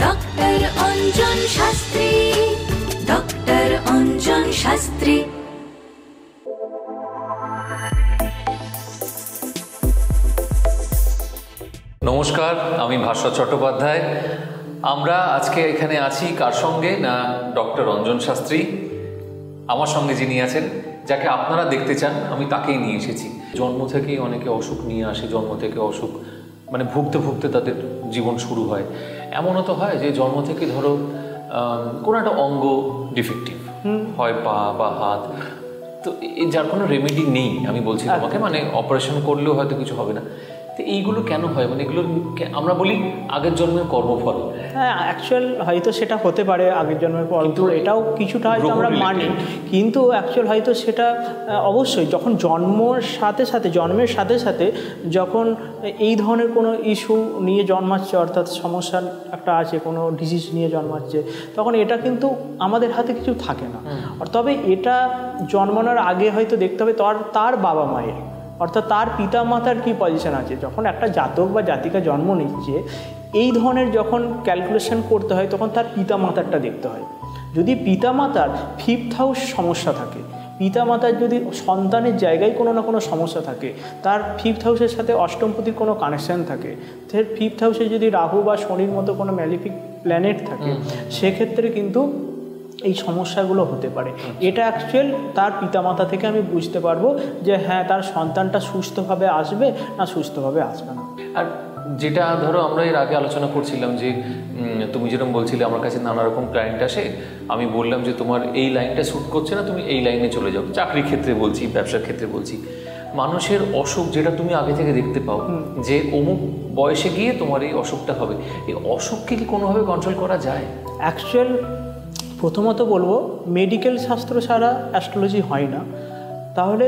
Doctor Anjan Shastri, doctor Anjan Shastri. নমস্কার, আমি ভাস্বর চট্টোপাধ্যায়। আমরা আজকে এখানে আছি কার সঙ্গে না, ডক্টর অঞ্জন শাস্ত্রী। আমার সঙ্গে যিনি আছেন, যাকে আপনারা দেখতে চান, আমি তাকেই নিয়ে এসেছি। জন্ম থেকেই অনেকে অসুখ নিয়ে আসে, জন্ম থেকে অসুখ মানে ভুগতে ভুগতে তাদের জীবন শুরু হয়। এমনও তো হয় যে জন্ম থেকে ধরো কোনো একটা অঙ্গ ডিফেক্টিভ হয়, পা বা হাত, তো যার কোনো রেমেডি নেই। আমি বলছি তোমাকে, মানে অপারেশন করলেও হয়তো কিছু হবে না। তো এইগুলো কেন হয়? মানে এগুলো আমরা বলি আগের জন্মের কর্মফল। হ্যাঁ, অ্যাকচুয়াল হয়তো সেটা হতে পারে আগের জন্মের পর, কিন্তু এটাও কিছুটা হয়তো আমরা মানি, কিন্তু অ্যাকচুয়াল হয়তো সেটা অবশ্যই যখন জন্মের সাথে সাথে যখন এই ধরনের কোনো ইস্যু নিয়ে জন্মাচ্ছে, অর্থাৎ সমস্যা একটা আছে, কোনো ডিজিজ নিয়ে জন্মাচ্ছে, তখন এটা কিন্তু আমাদের হাতে কিছু থাকে না। তবে এটা জন্মানোর আগে হয়তো দেখতে হবে তার বাবা মায়ের, অর্থাৎ তার পিতা মাতার কী পজিশন আছে। যখন একটা জাতক বা জাতিকা জন্ম নিচ্ছে, এই ধরনের যখন ক্যালকুলেশন করতে হয়, তখন তার পিতা মাতারটা দেখতে হয়। যদি পিতা মাতার 5th হাউস সমস্যা থাকে, পিতা মাতার যদি সন্তানের জায়গায় কোনো না কোনো সমস্যা থাকে, তার 5th হাউসের সাথে অষ্টমপতির কোনো কানেকশান থাকে, তার 5th হাউসে যদি রাহু বা শনির মতো কোনো ম্যালিফিক প্ল্যানেট থাকে, সেক্ষেত্রে কিন্তু এই সমস্যাগুলো হতে পারে। এটা অ্যাকচুয়াল তার পিতামাতা থেকে আমি বুঝতে পারবো যে হ্যাঁ, তার সন্তানটা সুস্থভাবে আসবে না সুস্থভাবে আসবে না। আর যেটা ধরো আমরা এর আগে আলোচনা করছিলাম যে তুমি যেরকম বলছিলে, আমার কাছে নানা রকম ক্লায়েন্ট আসে, আমি বললাম যে তোমার এই লাইনটা শ্যুট করছে না, তুমি এই লাইনে চলে যাও। চাকরির ক্ষেত্রে বলছি, ব্যবসার ক্ষেত্রে বলছি। মানুষের অসুখ যেটা তুমি আগে থেকে দেখতে পাও, যে অমুক বয়সে গিয়ে তোমার এই অসুখটা হবে, এই অসুখকে কি কোনোভাবে কন্ট্রোল করা যায়? অ্যাকচুয়াল প্রথমত বলবো, মেডিকেল শাস্ত্র ছাড়া অ্যাস্ট্রোলজি হয় না। তাহলে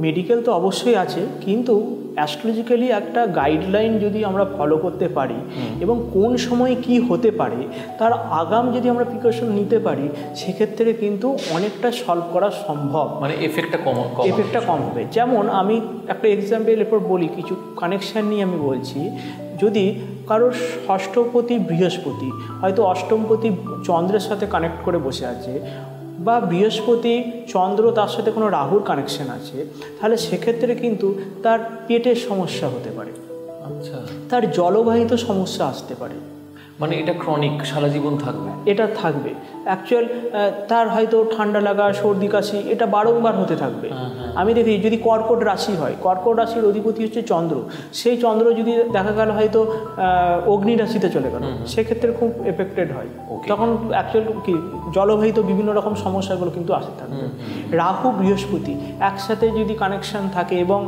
মেডিকেল তো অবশ্যই আছে, কিন্তু অ্যাস্ট্রোলজিক্যালি একটা গাইডলাইন যদি আমরা ফলো করতে পারি এবং কোন সময় কি হতে পারে তার আগাম যদি আমরা প্রিকশন নিতে পারি, সেক্ষেত্রে কিন্তু অনেকটা সলভ করা সম্ভব, মানে এফেক্টটা কম হবে। যেমন আমি একটা এক্সাম্পল এরপর বলি, কিছু কানেকশান নিয়ে আমি বলছি। যদি কারোর ষষ্ঠপতি বৃহস্পতি হয়তো অষ্টমপতি চন্দ্রের সাথে কানেক্ট করে বসে আছে, বা বৃহস্পতি চন্দ্র তার সাথে কোনো রাহুর কানেকশন আছে, তাহলে সেক্ষেত্রে কিন্তু তার পেটের সমস্যা হতে পারে। আচ্ছা, তার জলবাহিত সমস্যা আসতে পারে। মানে এটা ক্রনিক, সারা জীবন থাকবে? এটা থাকবে। অ্যাকচুয়াল তার হয়তো ঠান্ডা লাগা, সর্দি কাশি, এটা বারংবার হতে থাকবে। আমি দেখি যদি কর্কট রাশি হয়, কর্কট রাশির অধিপতি হচ্ছে চন্দ্র, সেই চন্দ্র যদি দেখা গেল হয়তো অগ্নি রাশিতে চলে গেল, সেক্ষেত্রে খুব এফেক্টেড হয়। তখন অ্যাকচুয়াল কি জলবাহিত বিভিন্ন রকম সমস্যাগুলো কিন্তু আসতে থাকবে। রাহু বৃহস্পতি একসাথে যদি কানেকশান থাকে, এবং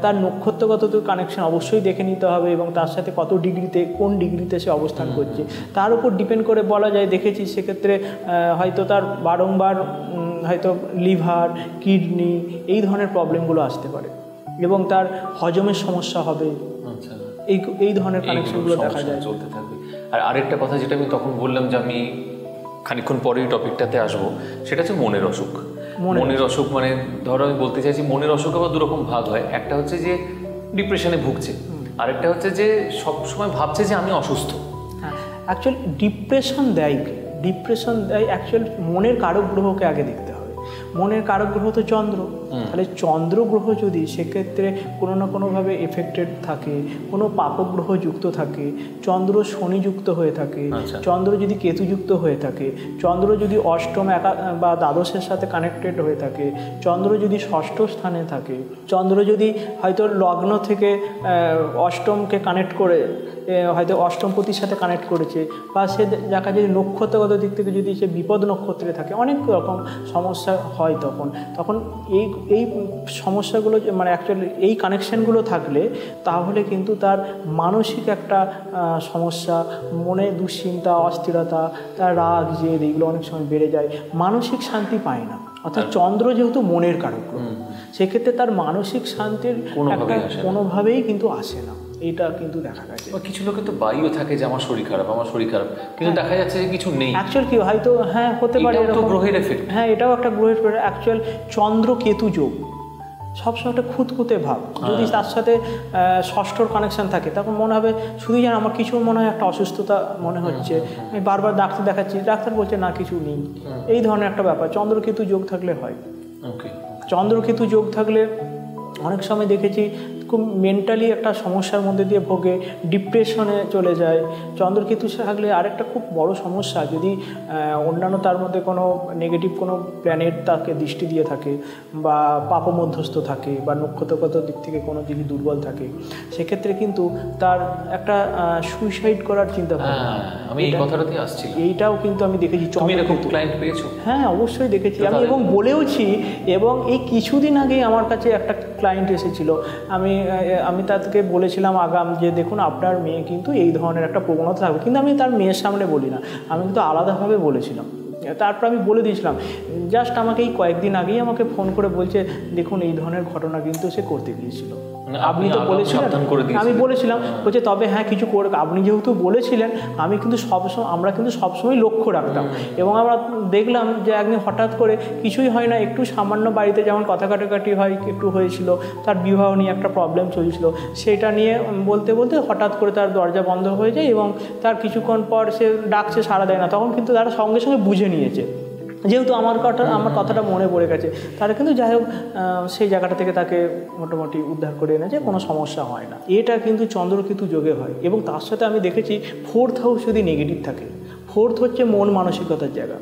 তার নক্ষত্রগত কানেকশান অবশ্যই দেখে নিতে হবে, এবং তার সাথে কত ডিগ্রিতে, কোন ডিগ্রিতে সে অবস্থান করছে তার উপর ডিপেন্ড করে বলা যায়। দেখেছি সেক্ষেত্রে হয়তো তার বারংবার হয়তো লিভার, কিডনি এই ধরনের প্রবলেমগুলো আসতে পারে, এবং তার হজমের সমস্যা হবে। আচ্ছা, এই ধরনের কানেকশনগুলো দেখা যায়, চলতে থাকবে। আর আরেকটা কথা যেটা আমি তখন বললাম যে আমি খানিকক্ষণ পরেই টপিকটাতে আসবো, সেটা হচ্ছে মনের অসুখ। মনের অসুখ মানে ধরো আমি বলতে চাইছি, মনের অসুখ আবার দুরকম ভাগ হয়। একটা হচ্ছে যে ডিপ্রেশনে ভুগছে, আরেকটা হচ্ছে যে সবসময় ভাবছে যে আমি অসুস্থ। অ্যাকচুয়াল ডিপ্রেশন দেয় অ্যাকচুয়াল মনের কারক গ্রহকে আগে দেখতে হবে। মনের কারক গ্রহ তো চন্দ্র, তাহলে চন্দ্র গ্রহ যদি সেক্ষেত্রে কোনো না কোনোভাবে এফেক্টেড থাকে, কোনো পাপগ্রহ যুক্ত থাকে, চন্দ্র শনিযুক্ত হয়ে থাকে, চন্দ্র যদি কেতুযুক্ত হয়ে থাকে, চন্দ্র যদি অষ্টম বা দ্বাদশের সাথে কানেক্টেড হয়ে থাকে, চন্দ্র যদি ষষ্ঠ স্থানে থাকে, চন্দ্র যদি হয়তো লগ্ন থেকে অষ্টমকে কানেক্ট করে হয়তো অষ্টমপতির সাথে কানেক্ট করেছে, বা সে দেখা যায় নক্ষত্রগত দিক থেকে যদি সে বিপদ নক্ষত্রে থাকে, অনেক রকম সমস্যা হয়। তখন এই সমস্যাগুলো মানে অ্যাকচুয়ালি এই কানেকশানগুলো থাকলে তাহলে কিন্তু তার মানসিক একটা সমস্যা, মনে দুশ্চিন্তা, অস্থিরতা, তার রাগ, জেদ এইগুলো অনেক সময় বেড়ে যায়, মানসিক শান্তি পায় না। অর্থাৎ চন্দ্র যেহেতু মনের কারক, সেক্ষেত্রে তার মানসিক শান্তির কোনোভাবেই কিন্তু আসে না। এটা কিন্তু দেখা গেছে। কিছু লোকে তো বায়ুও থাকে যে আমার শরীর খারাপ, কিন্তু দেখা যাচ্ছে যে কিছু নেই। অ্যাকচুয়াল কি হয়তো হ্যাঁ হতে পারে, গ্রহের এফেক্ট। হ্যাঁ, এটাও একটা গ্রহের। অ্যাকচুয়াল চন্দ্র কেতু যোগ, সবসময় একটা খুঁতখুঁতে ভাব। যদি তার সাথে ষষ্ঠর কানেকশন থাকে তখন মনে হবে শুধুই যেন আমার কিছু মনে হয় একটা অসুস্থতা মনে হচ্ছে, আমি বারবার ডাক্তার দেখাচ্ছি, ডাক্তার বলছে না কিছু নেই, এই ধরনের একটা ব্যাপার। চন্দ্রকেতু যোগ থাকলে হয়। চন্দ্রকেতু যোগ থাকলে অনেক সময় দেখেছি খুব মেন্টালি একটা সমস্যার মধ্যে দিয়ে ভোগে, ডিপ্রেশনে চলে যায়। চন্দ্রকেতু থাকলে আরেকটা খুব বড় সমস্যা, যদি অন্যান্য তার মধ্যে কোনো নেগেটিভ কোনো প্ল্যানেট তাকে দৃষ্টি দিয়ে থাকে বা পাপমধ্যস্থ থাকে বা নক্ষত্রগত দিক থেকে কোনো দিকে দুর্বল থাকে, সেক্ষেত্রে কিন্তু তার একটা সুইসাইড করার চিন্তা ভাবনা। আমি এই কথাটাতে আসছি, এইটাও কিন্তু আমি দেখেছি। তুমি এরকম ক্লায়েন্ট পেয়েছো? হ্যাঁ, অবশ্যই দেখেছি আমি, এবং বলেওছি। এবং এই কিছুদিন আগে আমার কাছে একটা ক্লায়েন্ট এসেছিল, আমি তাদেরকে বলেছিলাম আগাম যে দেখুন আপনার মেয়ে কিন্তু এই ধরনের একটা প্রবণতা থাকবে, কিন্তু আমি তার মেয়ের সামনে বলি না, আমি কিন্তু আলাদাভাবে বলেছিলাম। তারপর আমি বলে দিয়েছিলাম, জাস্ট আমাকে এই কয়েকদিন আগেই আমাকে ফোন করে বলছে দেখুন এই ধরনের ঘটনা কিন্তু সে করতে গিয়েছিল, আপনি তো বলেছিলেন। আমি বলেছিলাম, বলছে তবে হ্যাঁ কিছু করে, আপনি যেহেতু বলেছিলেন আমি কিন্তু আমরা কিন্তু সবসময় লক্ষ্য রাখতাম। এবং আমরা দেখলাম যে একদিন হঠাৎ করে কিছুই হয় না, একটু সামান্য বাড়িতে যেমন কথা কাটাকাটি হয় একটু হয়েছিল, তার বিবাহ নিয়ে একটা প্রবলেম চলছিল, সেটা নিয়ে বলতে বলতে হঠাৎ করে তার দরজা বন্ধ হয়ে যায় এবং তার কিছুক্ষণ পর সে ডাকছে সাড়া দেয় না, তখন কিন্তু তারা সঙ্গে সঙ্গে বুঝে নিয়েছে, যেহেতু আমার কথাটা মনে পড়ে গেছে, তারা কিন্তু যাই হোক সেই জায়গাটা থেকে তাকে মোটামুটি উদ্ধার করে এনেছে, কোনো সমস্যা হয় না। এটা কিন্তু চন্দ্রকেতু যোগে হয়। এবং তার সাথে আমি দেখেছি 4th হাউস যদি নেগেটিভ থাকে, 4th হচ্ছে মন মানসিকতার জায়গা।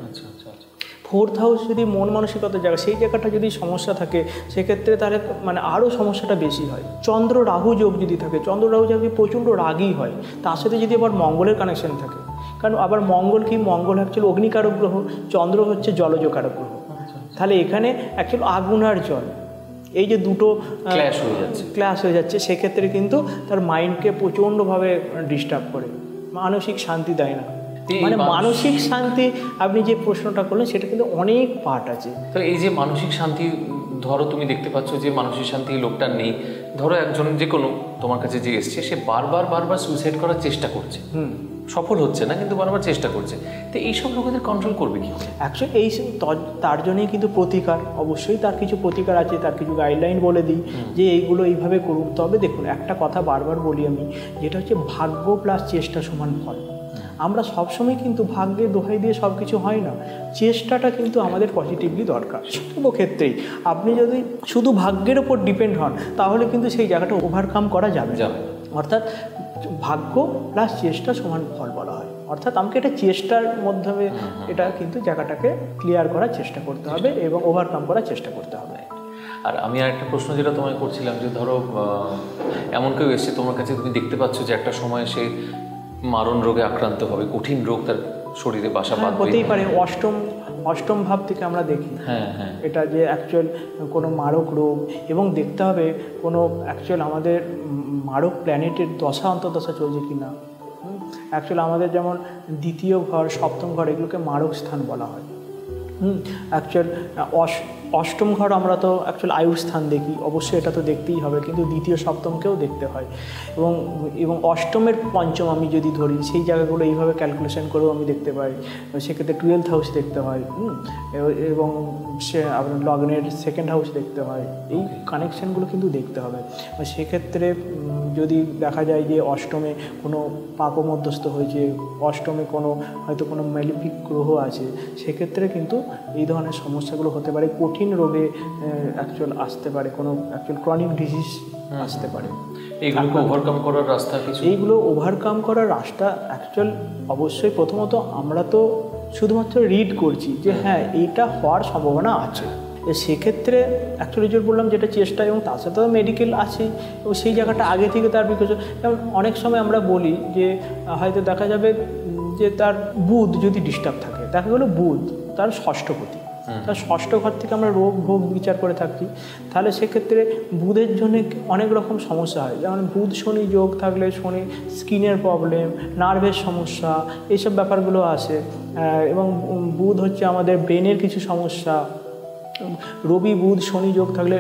ফোর্থ হাউস যদি মন মানসিকতার জায়গা, সেই জায়গাটা যদি সমস্যা থাকে সেক্ষেত্রে তাহলে মানে আরও সমস্যাটা বেশি হয়। চন্দ্র রাহু যোগ যদি থাকে, চন্দ্র রাহু যদি প্রচণ্ড রাগী হয়, তার সাথে যদি আবার মঙ্গলের কানেকশন থাকে, কারণ আবার মঙ্গল কি, মঙ্গল অ্যাকচুয়ালি অগ্নিকারক গ্রহ, চন্দ্র হচ্ছে জলজকারক গ্রহ, তাহলে এখানে অ্যাকচুয়ালি আগুন আর জল এই যে দুটো ক্ল্যাশ হয়ে যাচ্ছে, সেক্ষেত্রে কিন্তু তার মাইন্ডকে প্রচণ্ডভাবে ডিস্টার্ব করে, মানসিক শান্তি দেয় না। মানে মানসিক শান্তি, আপনি যে প্রশ্নটা করলেন সেটা কিন্তু অনেক পার্ট আছে। তো এই যে মানসিক শান্তি, ধরো তুমি দেখতে পাচ্ছ যে মানসিক শান্তি লোকটার নেই, ধরো একজন যে কোনো তোমার কাছে যে এসছে, সে বারবার সুইসাইড করার চেষ্টা করছে, সফল হচ্ছে না কিন্তু বারবার চেষ্টা করছে, তো এইসব লোকেদের কন্ট্রোল করবে কি? অ্যাকচুয়ালি তার জন্যই কিন্তু প্রতিকার, অবশ্যই তার কিছু প্রতিকার আছে, তার কিছু গাইডলাইন বলে দিই যে এইগুলো এইভাবে করুন। তবে দেখুন একটা কথা বারবার বলি আমি, যেটা হচ্ছে ভাগ্য প্লাস চেষ্টা সমান ফল। আমরা সবসময় কিন্তু ভাগ্যের দোহাই দিয়ে সব কিছু হয় না, চেষ্টাটা কিন্তু আমাদের পজিটিভলি দরকার সব ক্ষেত্রেই। আপনি যদি শুধু ভাগ্যের ওপর ডিপেন্ড হন তাহলে কিন্তু সেই জায়গাটা ওভারকাম করা যাবে না। অর্থাৎ ভাগ্য প্লাস চেষ্টা সমান ফল বলা হয়, অর্থাৎ আমাকে এটা চেষ্টার মাধ্যমে এটা কিন্তু জায়গাটাকে ক্লিয়ার করার চেষ্টা করতে হবে এবং ওভারকাম করার চেষ্টা করতে হবে। আর আমি আরেকটা প্রশ্ন যেটা তোমায় করছিলাম, যে ধরো এমন কেউ এসছে তোমার কাছে, তুমি দেখতে পাচ্ছ যে একটা সময় সে মারণ রোগে আক্রান্ত হবে, কঠিন রোগ তার শরীরে বাসা বাঁধবে, হতেই পারে। অষ্টম ভাব থেকে আমরা দেখি এটা যে অ্যাকচুয়াল কোনো মারক রোগ, এবং দেখতে হবে কোনো অ্যাকচুয়াল আমাদের মারক প্ল্যানেটের দশা অন্তর্দশা চলছে কি না। অ্যাকচুয়াল আমাদের যেমন দ্বিতীয় ঘর, সপ্তম ঘর, এগুলোকে মারক স্থান বলা হয়। অ্যাকচুয়াল অষ্টম ঘর আমরা তো অ্যাকচুয়াল আয়ুর স্থান দেখি, অবশ্যই এটা তো দেখতেই হবে, কিন্তু দ্বিতীয় সপ্তমকেও দেখতে হয়। এবং অষ্টমের পঞ্চম আমি যদি ধরি, সেই জায়গাগুলো এইভাবে ক্যালকুলেশন করেও আমি দেখতে পাই, সেক্ষেত্রে 12th হাউস দেখতে হয়, এবং সে আপনার লগ্নের 2nd হাউস দেখতে হয়, এই কানেকশানগুলো কিন্তু দেখতে হবে। সেক্ষেত্রে যদি দেখা যায় যে অষ্টমে কোনো পাপমধ্যস্থ হয়েছে, অষ্টমে হয়তো কোনো ম্যালিফিক গ্রহ আছে, সেক্ষেত্রে কিন্তু এই ধরনের সমস্যাগুলো হতে পারে, কঠিন রোগে অ্যাকচুয়াল আসতে পারে, কোনো অ্যাকচুয়াল ক্রনিক ডিজিজ আসতে পারে। এইগুলোকে ওভারকাম করার রাস্তা কিছু? এইগুলো ওভারকাম করার রাস্তা অ্যাকচুয়াল অবশ্যই প্রথমত আমরা তো শুধুমাত্র রিড করছি যে হ্যাঁ এইটা হওয়ার সম্ভাবনা আছে, সেক্ষেত্রে অ্যাকচুয়ালি যে বললাম যেটা চেষ্টা, এবং তার সাথে মেডিকেল আছে, এবং সেই জায়গাটা আগে থেকে তার বিকশন। যেমন অনেক সময় আমরা বলি যে হয়তো দেখা যাবে যে তার বুধ যদি ডিস্টার্ব থাকে, দেখা গেলো বুধ তার ষষ্ঠপতি, তার ষষ্ঠ ঘর থেকে আমরা রোগ ভোগ বিচার করে থাকি, তাহলে সেক্ষেত্রে বুধের জন্য অনেক রকম সমস্যা হয়। যেমন বুধ শনি যোগ থাকলে শনি স্কিনের প্রবলেম, নার্ভের সমস্যা, এইসব ব্যাপারগুলো আসে। এবং বুধ হচ্ছে আমাদের ব্রেনের কিছু সমস্যা, রবি বুধ শনি যোগ থাকলে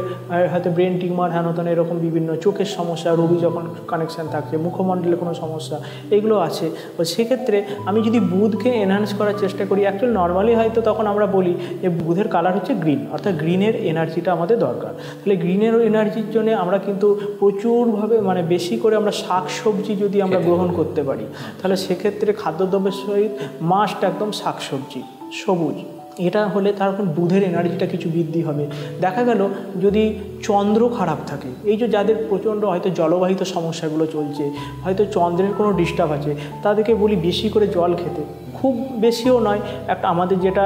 হয়তো ব্রেন টিউমার হ্যানতন এরকম বিভিন্ন চোখের সমস্যা, রবি যখন কানেকশান থাকছে, মুখমণ্ডলে কোনো সমস্যা এগুলো আছে। তো সেক্ষেত্রে আমি যদি বুধকে এনহ্যান্স করার চেষ্টা করি, অ্যাকচুয়ালি নর্মালি হয়তো তখন আমরা বলি যে বুধের কালার হচ্ছে গ্রিন, অর্থাৎ গ্রিনের এনার্জিটা আমাদের দরকার। তাহলে গ্রিনের এনার্জির জন্য আমরা কিন্তু প্রচুরভাবে মানে বেশি করে আমরা শাক সবজি যদি আমরা গ্রহণ করতে পারি, তাহলে সেক্ষেত্রে খাদ্যদ্রব্যের সহিত মাস্ট একদম শাক সবজি সবুজ, এটা হলে তার বুধের এনার্জিটা কিছু বৃদ্ধি হবে। দেখা গেল যদি চন্দ্র খারাপ থাকে, এই যে যাদের প্রচণ্ড হয়তো জলবাহিত সমস্যাগুলো চলছে, হয়তো চন্দ্রের কোনো ডিস্টার্ব আছে, তাদেরকে বলি বেশি করে জল খেতে, খুব বেশিও নয়, একটা আমাদের যেটা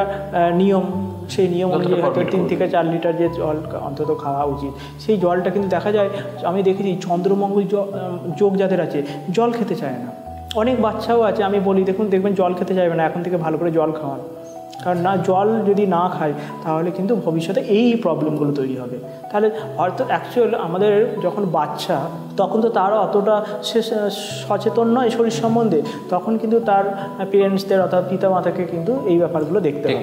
নিয়ম সেই নিয়ম অনুযায়ী হয়তো 3 থেকে 4 লিটার যে জল অন্তত খাওয়া উচিত। সেই জলটা কিন্তু দেখা যায়, আমি দেখেছি চন্দ্রমঙ্গল যোগ যাদের আছে জল খেতে চায় না। অনেক বাচ্চাও আছে, আমি বলি দেখবেন জল খেতে চাইবে না, এখন থেকে ভালো করে জল খাওয়ান, কারণ না জল যদি না খায় তাহলে কিন্তু ভবিষ্যতে এই প্রবলেমগুলো তৈরি হবে। তাহলে হয়তো অ্যাকচুয়াল আমাদের যখন বাচ্চা তখন তো তার অতটা সে সচেতন নয় শরীর সম্বন্ধে, তখন কিন্তু তার পেরেন্টসদের অর্থাৎ পিতামাতাকে কিন্তু এই ব্যাপারগুলো দেখতে হবে,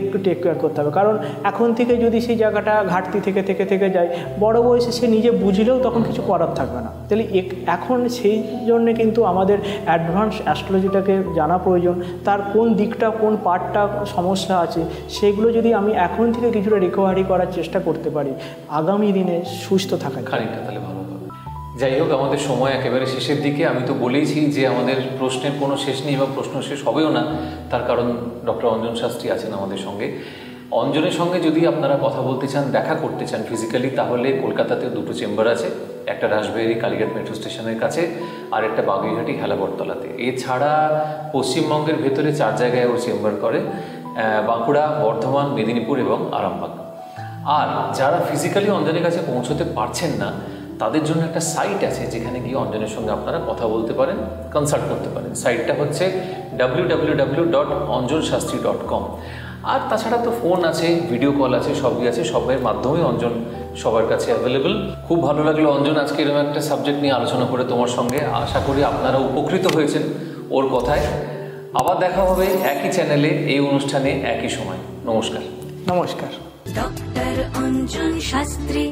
একটু টেক কেয়ার করতে হবে। কারণ এখন থেকে যদি সেই জায়গাটা ঘাটতি থেকে যায়, বড় বয়সে সে নিজে বুঝলেও তখন কিছু করার থাকবে না। তাহলে এখন সেই জন্যে কিন্তু আমাদের অ্যাডভান্স অ্যাস্ট্রোলজিটাকে জানা প্রয়োজন, তার কোন দিকটা কোন পার্টটা সমস্যা আছে সেগুলো যদি আমি এখন থেকে কিছুটা রিকভারি করার চেষ্টা করতে পারি, আগামী দিনে সুস্থ থাকা খানিকটা তাহলে ভালো হবে। যাই হোক, আমাদের সময় একেবারে শেষের দিকে। আমি তো বলেইছি যে আমাদের প্রশ্নের কোনো শেষ নেই বা প্রশ্ন শেষ হবেও না, তার কারণ ডক্টর অঞ্জন শাস্ত্রী আছেন আমাদের সঙ্গে। অঞ্জনের সঙ্গে যদি আপনারা কথা বলতে চান, দেখা করতে চান ফিজিক্যালি, তাহলে কলকাতাতেও 2টো চেম্বার আছে, একটা রাসবিহারী কালীঘাট মেট্রো স্টেশনের কাছে আর একটা বাগুইহাটি হেলাবরতলাতে। এছাড়া পশ্চিমবঙ্গের ভেতরে 4 জায়গায় ওর চেম্বার করে, বাঁকুড়া, বর্ধমান, মেদিনীপুর এবং আরামবাগ। আর যারা ফিজিক্যালি অঞ্জনের কাছে পৌঁছতে পারছেন না, তাদের জন্য একটা সাইট আছে যেখানে গিয়ে অঞ্জনের সঙ্গে আপনারা কথা বলতে পারেন, কনসাল্ট করতে পারেন। সাইটটা হচ্ছে www.anjanshastri.com। আর তাছাড়া তো ফোন আছে, ভিডিও কল আছে, সবই আছে, সবের মাধ্যমে অঞ্জন সবার কাছে অ্যাভেলেবল। খুব ভালো লাগলো অঞ্জন আজকে এরকম একটা সাবজেক্ট নিয়ে আলোচনা করে তোমার সঙ্গে। আশা করি আপনারা উপকৃত হয়েছেন ওর কথায়। আবার দেখা হবে একই চ্যানেলে, এই অনুষ্ঠানে একই সময়। নমস্কার। নমস্কার। ডক্টর অঞ্জন শাস্ত্রী।